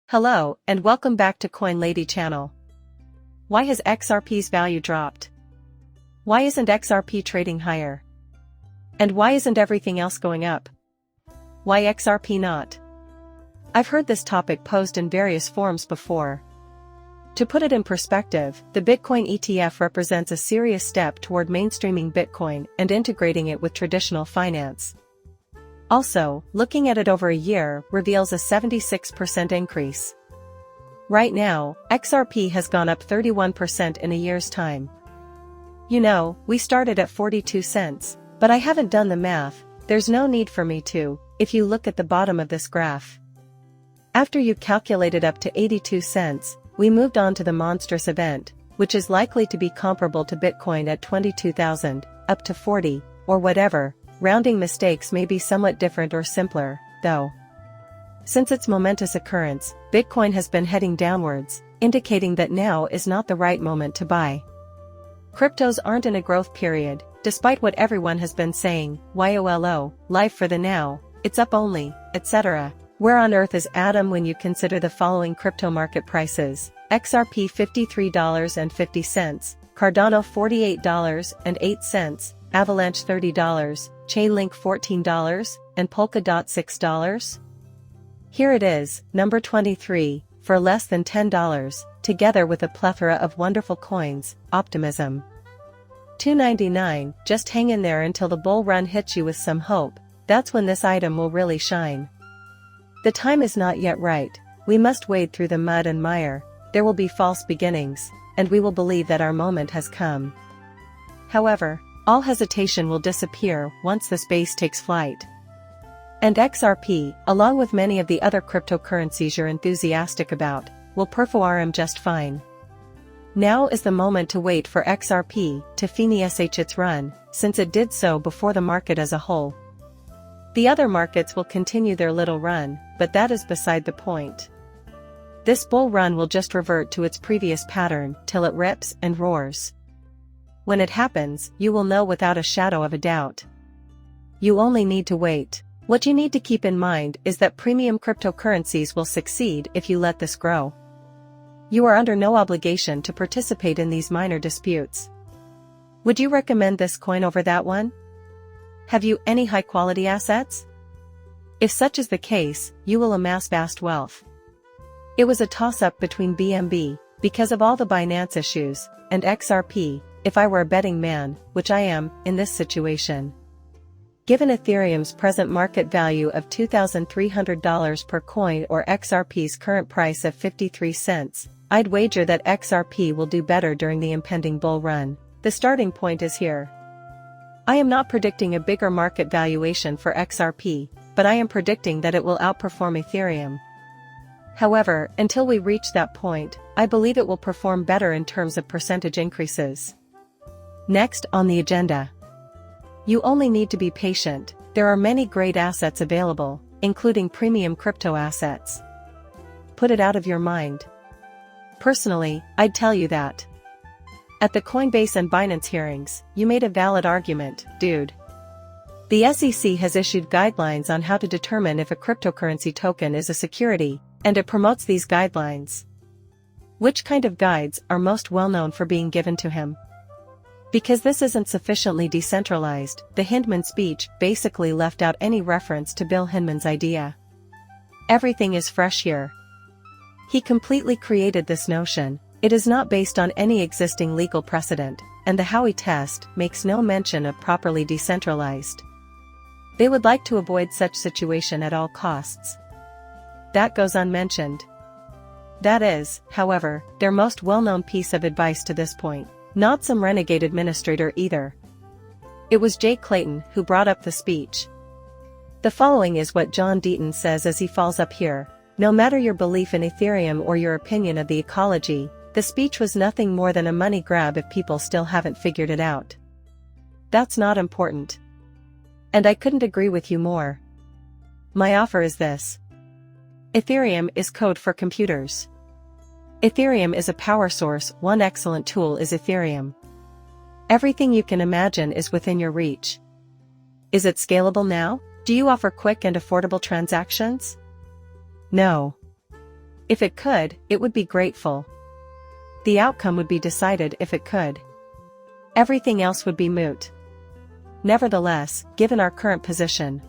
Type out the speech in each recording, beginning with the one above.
Hello, and welcome back to Coin Lady channel. Why has XRP's value dropped? Why isn't XRP trading higher? And why isn't everything else going up? Why XRP not? I've heard this topic posed in various forms before. To put it in perspective, the Bitcoin ETF represents a serious step toward mainstreaming Bitcoin and integrating it with traditional finance. Also, looking at it over a year reveals a 76% increase. Right now, XRP has gone up 31% in a year's time. You know, we started at 42 cents, but I haven't done the math. There's no need for me to, if you look at the bottom of this graph. After you calculated up to 82 cents, we moved on to the monstrous event, which is likely to be comparable to Bitcoin at 22,000, up to 40, or whatever. Rounding mistakes may be somewhat different or simpler, though. Since its momentous occurrence, Bitcoin has been heading downwards, indicating that now is not the right moment to buy. Cryptos aren't in a growth period, despite what everyone has been saying, YOLO, life for the now, it's up only, etc. Where on earth is Adam when you consider the following crypto market prices: XRP $53.50, Cardano $48.08, Avalanche $30, Chainlink $14, and Polkadot $6? Here it is, number 23, for less than $10, together with a plethora of wonderful coins, Optimism. $2.99, just hang in there until the bull run hits you with some hope. That's when this item will really shine. The time is not yet right. We must wade through the mud and mire. There will be false beginnings, and we will believe that our moment has come. However, all hesitation will disappear once this base takes flight. And XRP, along with many of the other cryptocurrencies you're enthusiastic about, will perform just fine. Now is the moment to wait for XRP to finish its run, since it did so before the market as a whole. The other markets will continue their little run, but that is beside the point. This bull run will just revert to its previous pattern till it rips and roars. When it happens, you will know without a shadow of a doubt. You only need to wait. What you need to keep in mind is that premium cryptocurrencies will succeed if you let this grow. You are under no obligation to participate in these minor disputes. Would you recommend this coin over that one? Have you any high-quality assets? If such is the case, you will amass vast wealth. It was a toss-up between BNB, because of all the Binance issues, and XRP, if I were a betting man, which I am, in this situation. Given Ethereum's present market value of $2,300 per coin or XRP's current price of 53 cents, I'd wager that XRP will do better during the impending bull run. The starting point is here. I am not predicting a bigger market valuation for XRP, but I am predicting that it will outperform Ethereum. However, until we reach that point, I believe it will perform better in terms of percentage increases. Next on the agenda. You only need to be patient. There are many great assets available, including premium crypto assets. Put it out of your mind. Personally, I'd tell you that. At the Coinbase and Binance hearings, you made a valid argument, dude. The SEC has issued guidelines on how to determine if a cryptocurrency token is a security, and it promotes these guidelines. Which kind of guides are most well known for being given to him? Because this isn't sufficiently decentralized, the Hindman speech basically left out any reference to Bill Hindman's idea. Everything is fresh here. He completely created this notion. It is not based on any existing legal precedent, and the Howey test makes no mention of properly decentralized. They would like to avoid such situation at all costs. That goes unmentioned. That is, however, their most well-known piece of advice to this point. Not some renegade administrator either. It was Jay Clayton who brought up the speech. The following is what John Deaton says as he falls up here. No matter your belief in Ethereum or your opinion of the ecology, the speech was nothing more than a money grab if people still haven't figured it out. That's not important. And I couldn't agree with you more. My offer is this. Ethereum is code for computers. Ethereum is a power source. One excellent tool is Ethereum. Everything you can imagine is within your reach. Is it scalable now? Do you offer quick and affordable transactions? No. If it could, it would be grateful. The outcome would be decided if it could. Everything else would be moot. Nevertheless, given our current position,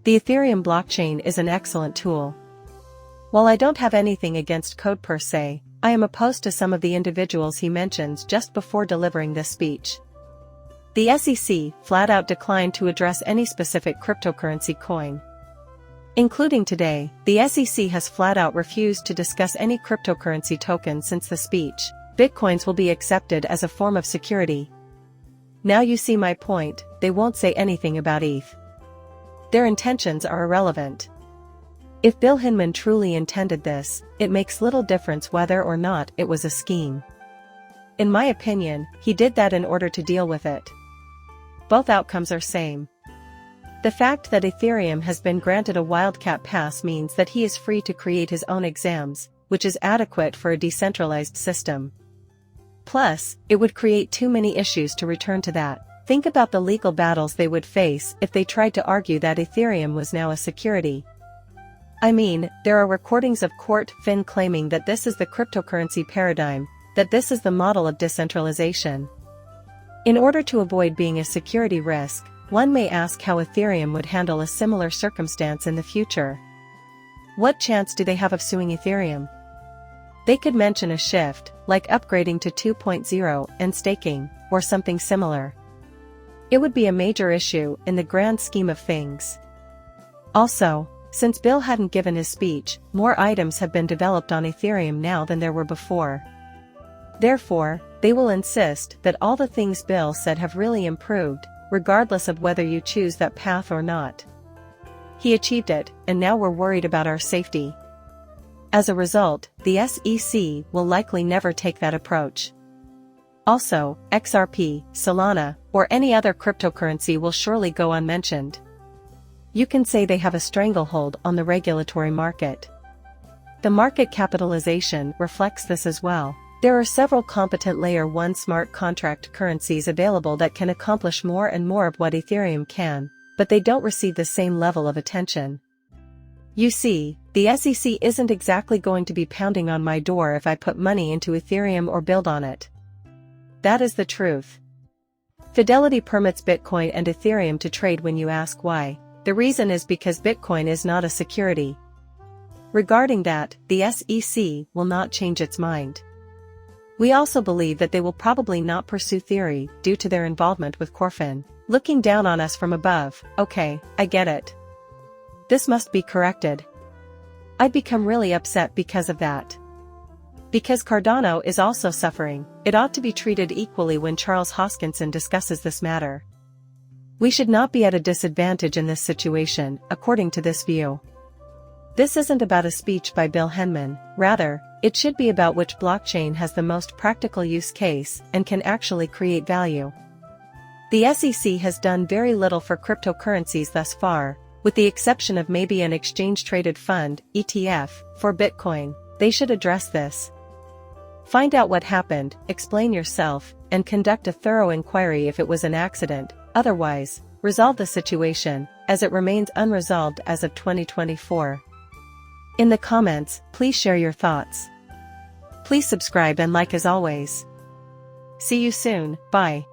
the Ethereum blockchain is an excellent tool. While I don't have anything against code per se, I am opposed to some of the individuals he mentions just before delivering this speech. The SEC flat out declined to address any specific cryptocurrency coin. Including today, the SEC has flat out refused to discuss any cryptocurrency token since the speech. Bitcoins will be accepted as a form of security. Now you see my point, they won't say anything about ETH. Their intentions are irrelevant. If Bill Hinman truly intended this, it makes little difference whether or not it was a scheme. In my opinion, he did that in order to deal with it. Both outcomes are same. The fact that Ethereum has been granted a wildcat pass means that he is free to create his own exams, which is adequate for a decentralized system. Plus, it would create too many issues to return to that. Think about the legal battles they would face if they tried to argue that Ethereum was now a security. I mean, there are recordings of Fin claiming that this is the cryptocurrency paradigm, that this is the model of decentralization. In order to avoid being a security risk, one may ask how Ethereum would handle a similar circumstance in the future. What chance do they have of suing Ethereum? They could mention a shift, like upgrading to 2.0 and staking, or something similar. It would be a major issue in the grand scheme of things. Also, since Bill hadn't given his speech, more items have been developed on Ethereum now than there were before. Therefore, they will insist that all the things Bill said have really improved, regardless of whether you choose that path or not. He achieved it, and now we're worried about our safety. As a result, the SEC will likely never take that approach. Also, XRP, Solana, or any other cryptocurrency will surely go unmentioned. You can say they have a stranglehold on the regulatory market. The market capitalization reflects this as well. There are several competent Layer 1 smart contract currencies available that can accomplish more and more of what Ethereum can, but they don't receive the same level of attention. You see, the SEC isn't exactly going to be pounding on my door if I put money into Ethereum or build on it. That is the truth. Fidelity permits Bitcoin and Ethereum to trade when you ask why. The reason is because Bitcoin is not a security. Regarding that, the SEC will not change its mind. We also believe that they will probably not pursue theory due to their involvement with Corfin. Looking down on us from above, okay, I get it. This must be corrected. I'd become really upset because of that. Because Cardano is also suffering, it ought to be treated equally when Charles Hoskinson discusses this matter. We should not be at a disadvantage in this situation, according to this view. This isn't about a speech by Bill Hinman, rather, it should be about which blockchain has the most practical use case and can actually create value. The SEC has done very little for cryptocurrencies thus far, with the exception of maybe an exchange-traded fund, ETF, for Bitcoin. They should address this. Find out what happened, explain yourself, and conduct a thorough inquiry if it was an accident. Otherwise, resolve the situation, as it remains unresolved as of 2024. In the comments, please share your thoughts. Please subscribe and like as always. See you soon, bye.